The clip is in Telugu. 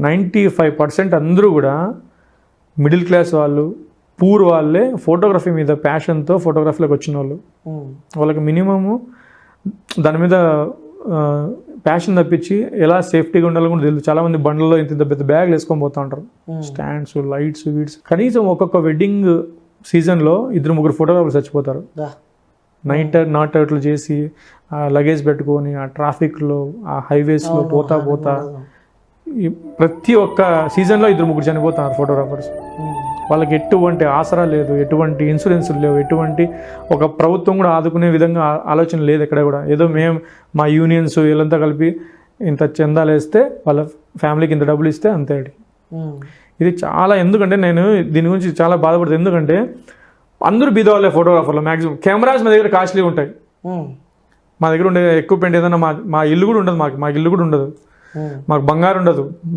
95% అందరూ కూడా మిడిల్ క్లాస్ వాళ్ళు, పూర్ వాళ్ళే ఫోటోగ్రఫీ మీద ప్యాషన్తో ఫోటోగ్రఫీలోకి వచ్చిన వాళ్ళు. వాళ్ళకి మినిమము దాని మీద ప్యాషన్ తప్పించి ఎలా సేఫ్టీగా ఉండాలో కూడా తెలియదు. చాలామంది బండ్లలో ఇంత పెద్ద బ్యాగ్లు వేసుకొని పోతూ ఉంటారు, స్టాండ్స్, లైట్స్, వీడ్స్. కనీసం ఒక్కొక్క వెడ్డింగ్ సీజన్లో 2-3 ఫోటోగ్రాఫర్లు చచ్చిపోతారు. నాట్ అవుట్లు చేసి లగేజ్ పెట్టుకొని ఆ ట్రాఫిక్లో, ఆ హైవేస్లో పోతా ప్రతి ఒక్క సీజన్లో 2-3 చనిపోతున్నారు ఫోటోగ్రాఫర్స్. వాళ్ళకి ఎటువంటి ఆసరా లేదు, ఎటువంటి ఇన్సూరెన్స్లు లేవు, ఎటువంటి ఒక ప్రభుత్వం కూడా ఆదుకునే విధంగా ఆలోచన లేదు ఎక్కడ కూడా. ఏదో మేము మా యూనియన్స్ వీళ్ళంతా కలిపి ఇంత చందాలు వేస్తే వాళ్ళ ఫ్యామిలీకి ఇంత డబ్బులు ఇస్తే అంతే. ఇది చాలా, ఎందుకంటే నేను దీని గురించి చాలా బాధపడుతుంది. ఎందుకంటే అందరూ బీదవాళ్ళే ఫోటోగ్రాఫర్లు. మ్యాక్సిమం కెమెరాస్ మా దగ్గర కాస్ట్లీ ఉంటాయి. మా దగ్గర ఉండే ఎక్విప్మెంట్ ఏదైనా మా ఇల్లు కూడా ఉండదు, మాకు ఇల్లు కూడా ఉండదు, మాకు బంగారు ఉండదు.